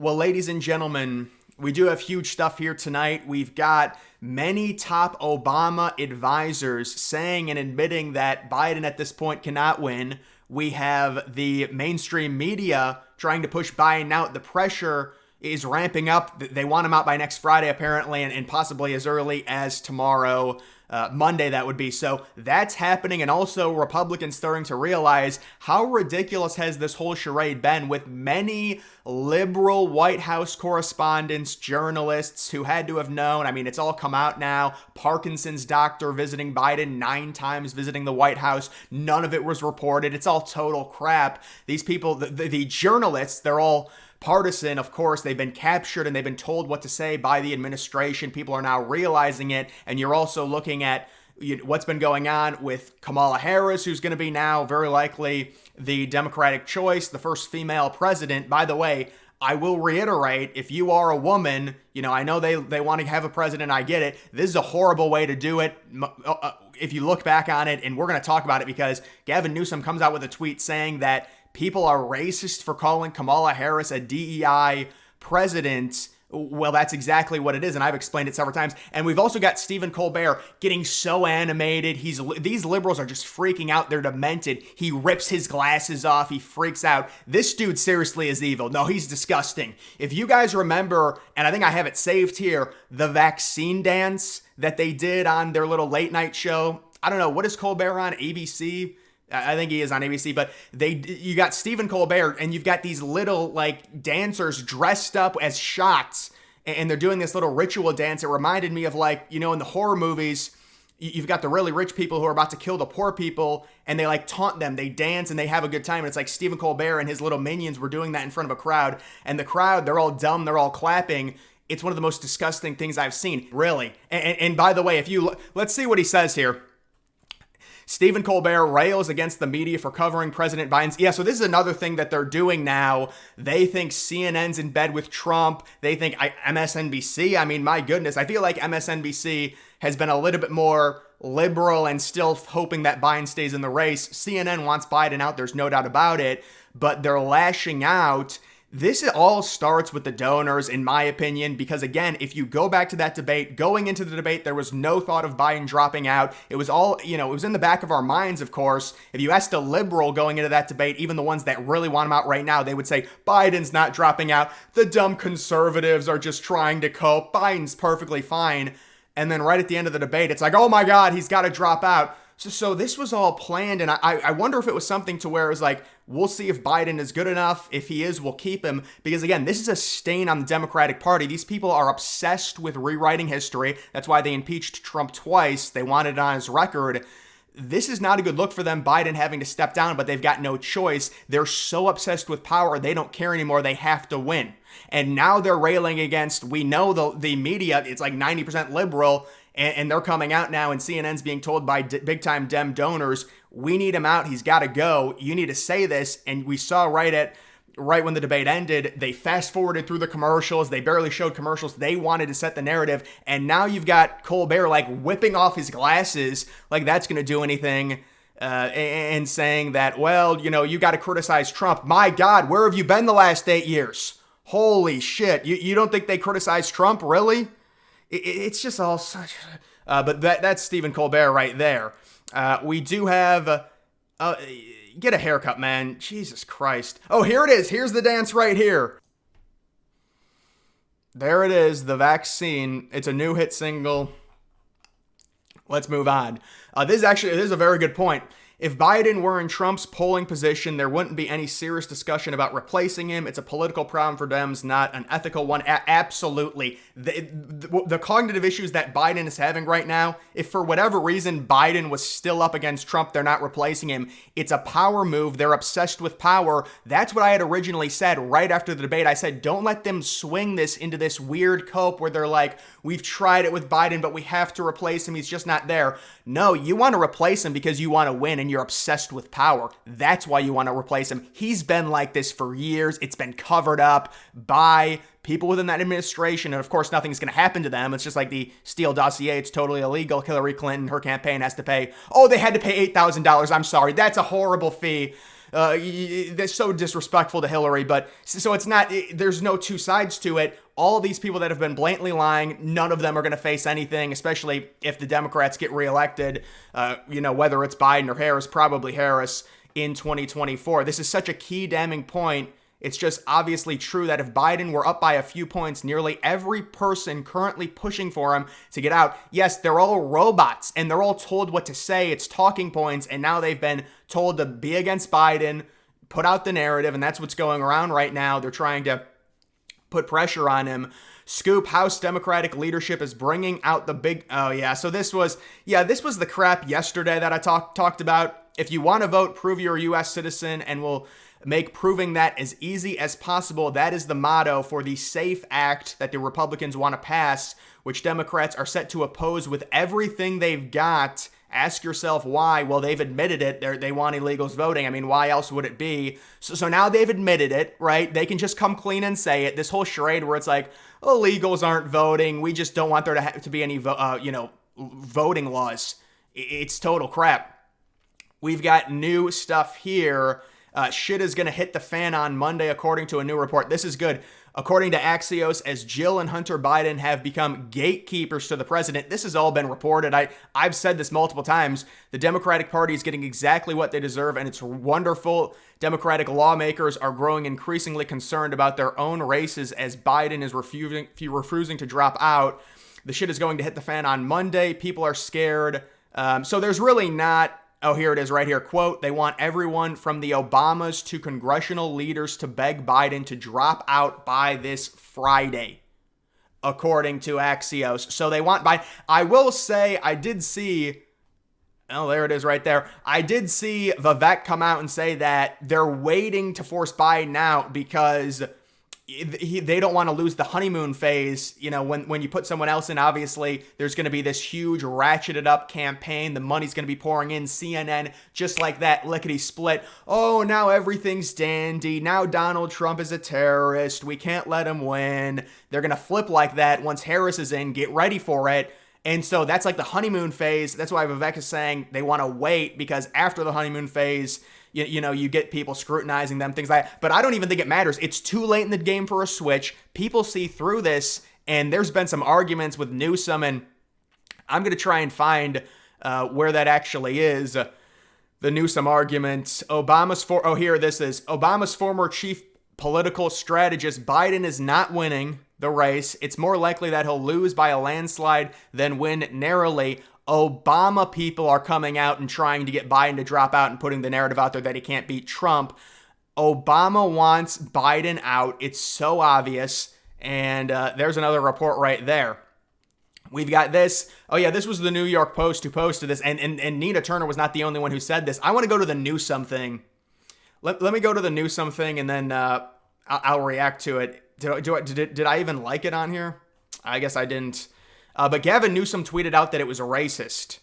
Well, ladies and gentlemen, we do have huge stuff here tonight. We've got many top Obama advisors saying and admitting that Biden at this point cannot win. We have the mainstream media trying to push Biden out. The pressure is ramping up. They want him out by next Friday, apparently, and possibly as early as tomorrow. Monday, that would be. So that's happening. And also Republicans starting to realize how ridiculous has this whole charade been, with many liberal White House correspondents, journalists who had to have known. I mean, it's all come out now. Parkinson's doctor visiting Biden 9 times, visiting the White House. None of it was reported. It's all total crap. These people, the journalists, they're all partisan. Of course, they've been captured and they've been told what to say by the administration. People are now realizing it. And you're also looking at what's been going on with Kamala Harris, who's going to be now very likely the Democratic choice, the first female president. By the way, I will reiterate, if you are a woman, I know they want to have a president. I get it. This is a horrible way to do it. If you look back on it, and we're going to talk about it because Gavin Newsom comes out with a tweet saying that people are racist for calling Kamala Harris a DEI president. Well, that's exactly what it is, and I've explained it several times. And we've also got Stephen Colbert getting so animated. These liberals are just freaking out. They're demented. He rips his glasses off. He freaks out. This dude seriously is evil. No, he's disgusting. If you guys remember, and I think I have it saved here, the vaccine dance that they did on their little late night show. I don't know, what is Colbert on? ABC? I think he is on ABC, but you got Stephen Colbert and you've got these little dancers dressed up as shots, and they're doing this little ritual dance. It reminded me of in the horror movies, you've got the really rich people who are about to kill the poor people, and they taunt them. They dance and they have a good time. And it's like Stephen Colbert and his little minions were doing that in front of a crowd, and the crowd, they're all dumb. They're all clapping. It's one of the most disgusting things I've seen, really. And by the way, let's see what he says here. Stephen Colbert rails against the media for covering President Biden's. Yeah, so this is another thing that they're doing now. They think CNN's in bed with Trump. They think MSNBC. I mean, my goodness, I feel like MSNBC has been a little bit more liberal and still hoping that Biden stays in the race. CNN wants Biden out. There's no doubt about it, but they're lashing out. This all starts with the donors, in my opinion, because again, if you go back to that debate, going into the debate, there was no thought of Biden dropping out. It was all, it was in the back of our minds, of course. If you asked a liberal going into that debate, even the ones that really want him out right now, they would say, Biden's not dropping out. The dumb conservatives are just trying to cope. Biden's perfectly fine. And then right at the end of the debate, it's like, oh my God, he's got to drop out. So this was all planned, and I wonder if it was something to where it was like, we'll see if Biden is good enough. If he is, we'll keep him. Because again, this is a stain on the Democratic Party. These people are obsessed with rewriting history. That's why they impeached Trump twice. They wanted it on his record. This is not a good look for them, Biden having to step down, but they've got no choice. They're so obsessed with power, they don't care anymore. They have to win. And now they're railing against, we know the media, it's like 90% liberal, and they're coming out now, and CNN's being told by big-time Dem donors, we need him out, he's got to go, you need to say this. And we saw right when the debate ended, they fast-forwarded through the commercials, they barely showed commercials, they wanted to set the narrative, and now you've got Colbert whipping off his glasses like that's going to do anything, and saying that, well, you got to criticize Trump. My God, where have you been the last 8 years? Holy shit, you don't think they criticize Trump, really? It's just all such... but that's Stephen Colbert right there. We do have... get a haircut, man. Jesus Christ. Oh, here it is. Here's the dance right here. There it is, the vaccine. It's a new hit single. Let's move on. This is a very good point. If Biden were in Trump's polling position, there wouldn't be any serious discussion about replacing him. It's a political problem for Dems, not an ethical one. Absolutely. The cognitive issues that Biden is having right now, if for whatever reason Biden was still up against Trump, they're not replacing him. It's a power move. They're obsessed with power. That's what I had originally said right after the debate. I said, don't let them swing this into this weird cope where they're like, we've tried it with Biden, but we have to replace him. He's just not there. No, you want to replace him because you want to win and you're obsessed with power. That's why you want to replace him. He's been like this for years. It's been covered up by people within that administration. And of course, nothing's going to happen to them. It's just like the Steele dossier. It's totally illegal. Hillary Clinton, her campaign has to pay. Oh, they had to pay $8,000. I'm sorry. That's a horrible fee. That's so disrespectful to Hillary. But so it's not, there's no two sides to it. All these people that have been blatantly lying, none of them are going to face anything, especially if the Democrats get reelected, whether it's Biden or Harris, probably Harris in 2024. This is such a key damning point. It's just obviously true that if Biden were up by a few points, nearly every person currently pushing for him to get out, yes, they're all robots and they're all told what to say. It's talking points. And now they've been told to be against Biden, put out the narrative. And that's what's going around right now. They're trying to put pressure on him. Scoop, House Democratic leadership is bringing out the big, so this was the crap yesterday that I talked about. If you want to vote, prove you're a U.S. citizen, and we'll make proving that as easy as possible. That is the motto for the SAFE Act that the Republicans want to pass, which Democrats are set to oppose with everything they've got. Ask yourself why. Well, they've admitted it. They want illegals voting. I mean, why else would it be? So now they've admitted it, right? They can just come clean and say it. This whole charade where it's like, illegals aren't voting. We just don't want there to be any, voting laws. It's total crap. We've got new stuff here. Shit is going to hit the fan on Monday, according to a new report. This is good. According to Axios, as Jill and Hunter Biden have become gatekeepers to the president, this has all been reported. I've said this multiple times. The Democratic Party is getting exactly what they deserve, and it's wonderful. Democratic lawmakers are growing increasingly concerned about their own races as Biden is refusing to drop out. The shit is going to hit the fan on Monday. People are scared. So there's really not... Oh, here it is right here. Quote, they want everyone from the Obamas to congressional leaders to beg Biden to drop out by this Friday, according to Axios. So they want Biden. I will say I did see, oh, there it is right there. I did see Vivek come out and say that they're waiting to force Biden out because they don't want to lose the honeymoon phase. When you put someone else in, obviously there's going to be this huge ratcheted up campaign. The money's going to be pouring in. CNN, just like that, lickety split. Oh, now everything's dandy. Now Donald Trump is a terrorist. We can't let him win. They're going to flip like that once Harris is in. Get ready for it. And so that's like the honeymoon phase. That's why Vivek is saying they want to wait, because after the honeymoon phase, you get people scrutinizing them, things like that. But I don't even think it matters. It's too late in the game for a switch. People see through this, and there's been some arguments with Newsom, and I'm going to try and find where that actually is. The Newsom argument. Here this is. Obama's former chief political strategist, Biden is not winning the race. It's more likely that he'll lose by a landslide than win narrowly. Obama people are coming out and trying to get Biden to drop out and putting the narrative out there that he can't beat Trump. Obama wants Biden out. It's so obvious. And there's another report right there. We've got this. Oh, yeah, this was the New York Post who posted this. And Nina Turner was not the only one who said this. I want to go to the Newsom thing. Let me go to the Newsom thing, and then I'll react to it. Did I even like it on here? I guess I didn't. But Gavin Newsom tweeted out that it was a racist.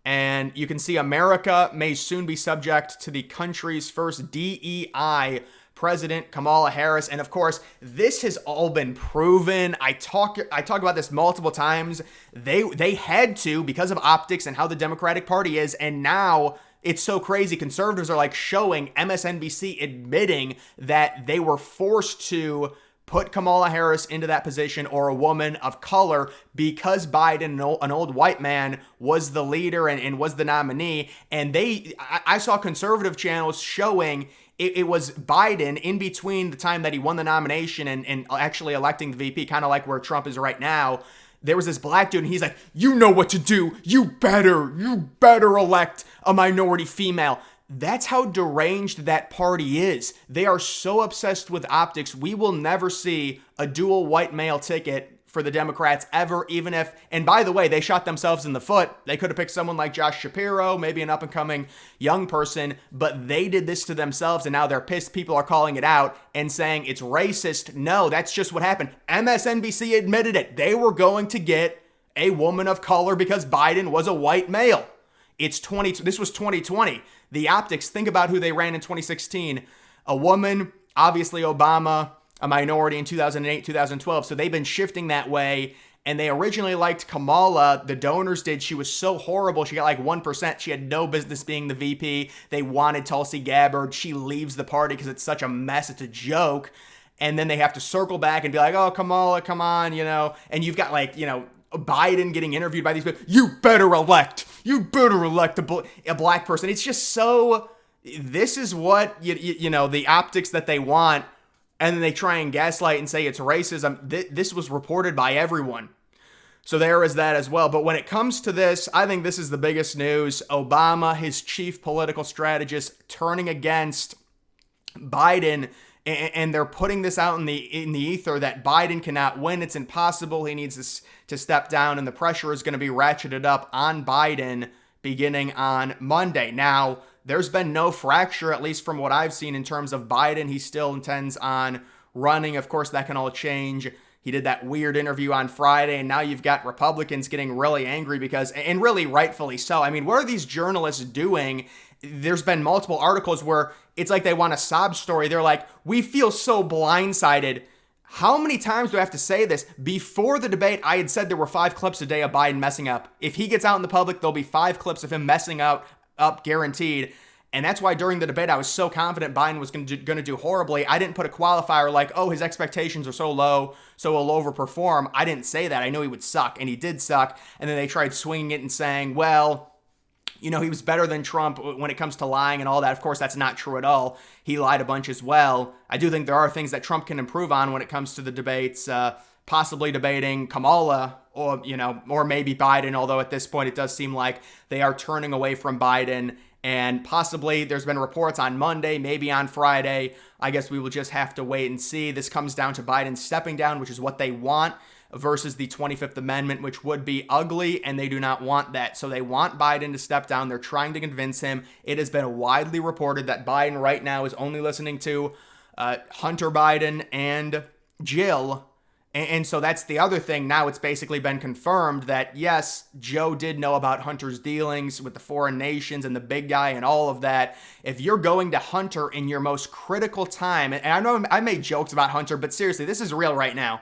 And you can see America may soon be subject to the country's first DEI president, Kamala Harris. And of course, this has all been proven. I talk about this multiple times. They had to, because of optics and how the Democratic Party is. And now it's so crazy. Conservatives are like showing MSNBC admitting that they were forced to put Kamala Harris into that position, or a woman of color, because Biden, an old white man, was the leader and was the nominee. And I saw conservative channels showing it was Biden in between the time that he won the nomination and actually electing the VP, kind of like where Trump is right now. There was this black dude, and he's like, you know what to do. You better elect a minority female. That's how deranged that party is. They are so obsessed with optics. We will never see a dual white male ticket for the Democrats ever, even if, and by the way, they shot themselves in the foot. They could have picked someone like Josh Shapiro, maybe an up-and-coming young person, but they did this to themselves, and now they're pissed. People are calling it out and saying it's racist. No, that's just what happened. MSNBC admitted it. They were going to get a woman of color because Biden was a white male. This was 2020. The optics, think about who they ran in 2016. A woman, obviously Obama, a minority in 2008, 2012. So they've been shifting that way. And they originally liked Kamala. The donors did. She was so horrible. She got like 1%. She had no business being the VP. They wanted Tulsi Gabbard. She leaves the party because it's such a mess. It's a joke. And then they have to circle back and be like, oh, Kamala, come on, And you've got like, Biden getting interviewed by these people. You better elect a black person. It's just so, this is what, the optics that they want. And then they try and gaslight and say it's racism. This was reported by everyone. So there is that as well. But when it comes to this, I think this is the biggest news. Obama, his chief political strategist, turning against Biden. And they're putting this out in the ether that Biden cannot win. It's impossible. He needs to step down. And the pressure is going to be ratcheted up on Biden beginning on Monday. Now, there's been no fracture, at least from what I've seen, in terms of Biden. He still intends on running. Of course, that can all change. He did that weird interview on Friday, and now you've got Republicans getting really angry because, and really rightfully so. I mean, what are these journalists doing? There's been multiple articles where it's like they want a sob story. They're like, we feel so blindsided. How many times do I have to say this? Before the debate, I had said there were 5 clips a day of Biden messing up. If he gets out in the public, there'll be 5 clips of him messing up guaranteed. And that's why during the debate, I was so confident Biden was going to do horribly. I didn't put a qualifier like, oh, his expectations are so low, so he'll overperform. I didn't say that. I knew he would suck, and he did suck. And then they tried swinging it and saying, well, he was better than Trump when it comes to lying and all that. Of course, that's not true at all. He lied a bunch as well. I do think there are things that Trump can improve on when it comes to the debates, possibly debating Kamala or maybe Biden, although at this point it does seem like they are turning away from Biden. And possibly there's been reports on Monday, maybe on Friday. I guess we will just have to wait and see. This comes down to Biden stepping down, which is what they want, versus the 25th Amendment, which would be ugly, and they do not want that. So they want Biden to step down. They're trying to convince him. It has been widely reported that Biden right now is only listening to Hunter Biden and Jill. And so that's the other thing. Now it's basically been confirmed that, yes, Joe did know about Hunter's dealings with the foreign nations and the big guy and all of that. If you're going to Hunter in your most critical time, and I know I made jokes about Hunter, but seriously, this is real right now.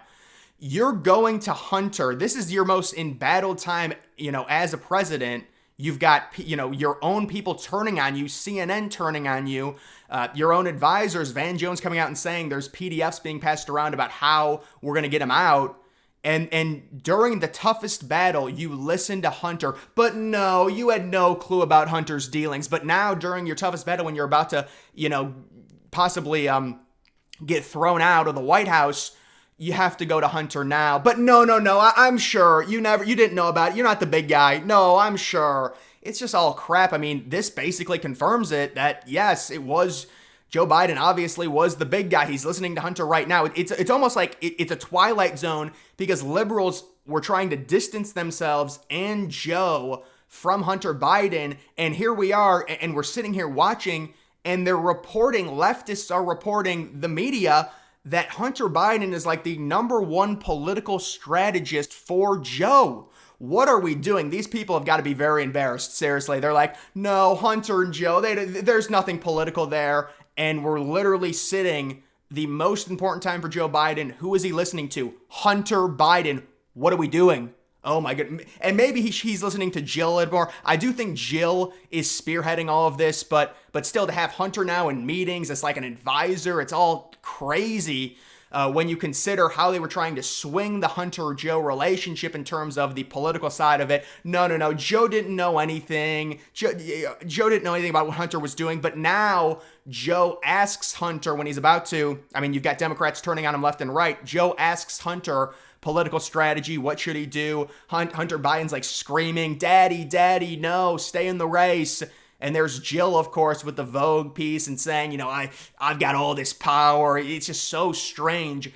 You're going to Hunter. This is your most embattled time, as a president. You've got, your own people turning on you, CNN turning on you, your own advisors, Van Jones coming out and saying there's PDFs being passed around about how we're going to get him out. And during the toughest battle, you listened to Hunter. But no, you had no clue about Hunter's dealings. But now during your toughest battle, when you're about to, possibly get thrown out of the White House, you have to go to Hunter now. But no, I'm sure you didn't know about it. You're not the big guy. No, I'm sure. It's just all crap. I mean, this basically confirms it that, yes, it was Joe Biden obviously was the big guy. He's listening to Hunter right now. It's almost like it's a twilight zone because liberals were trying to distance themselves and Joe from Hunter Biden. And here we are, and we're sitting here watching, and leftists are reporting, the media, that Hunter Biden is like the number one political strategist for Joe. What are we doing? These people have got to be very embarrassed. Seriously. They're like, no, Hunter and Joe, there's nothing political there. And we're literally sitting the most important time for Joe Biden. Who is he listening to? Hunter Biden. What are we doing? Oh my goodness. And maybe he's listening to Jill a little more. I do think Jill is spearheading all of this, but still to have Hunter now in meetings, it's like an advisor. It's all crazy when you consider how they were trying to swing the Hunter-Joe relationship in terms of the political side of it. No. Joe didn't know anything. Joe didn't know anything about what Hunter was doing, but now Joe asks Hunter when he's about to, you've got Democrats turning on him left and right. Joe asks Hunter political strategy. What should he do? Hunter Biden's like screaming, Daddy, no, stay in the race. And there's Jill, of course, with the Vogue piece and saying, I've got all this power. It's just so strange.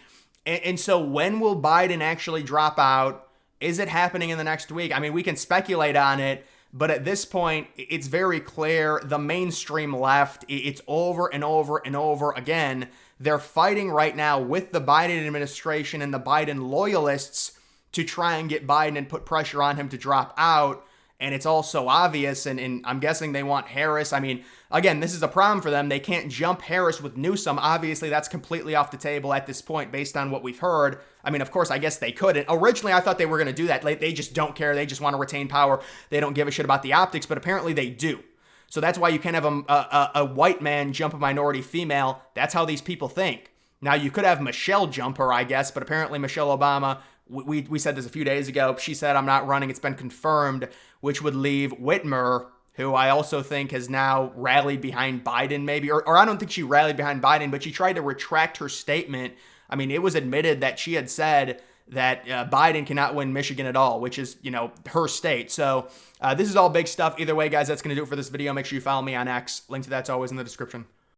And so when will Biden actually drop out? Is it happening in the next week? We can speculate on it, but at this point, it's very clear the mainstream left, it's over and over and over again. They're fighting right now with the Biden administration and the Biden loyalists to try and get Biden and put pressure on him to drop out. and it's all so obvious, and I'm guessing they want Harris. I mean, again, this is a problem for them. They can't jump Harris with Newsom. Obviously, that's completely off the table at this point based on what we've heard. I mean, of course, I guess they couldn't. Originally, I thought they were going to do that. They just don't care. They just want to retain power. They don't give a shit about the optics, but apparently they do. So that's why you can't have a white man jump a minority female. That's how these people think. Now, you could have Michelle jump her, I guess, but apparently Michelle Obama, we said this a few days ago, she said, I'm not running, it's been confirmed, which would leave Whitmer, who I also think has now rallied behind Biden maybe, or I don't think she rallied behind Biden, but she tried to retract her statement. I mean, it was admitted that she had said that Biden cannot win Michigan at all, which is, her state. So this is all big stuff. Either way, guys, that's going to do it for this video. Make sure you follow me on X. Link to that's always in the description.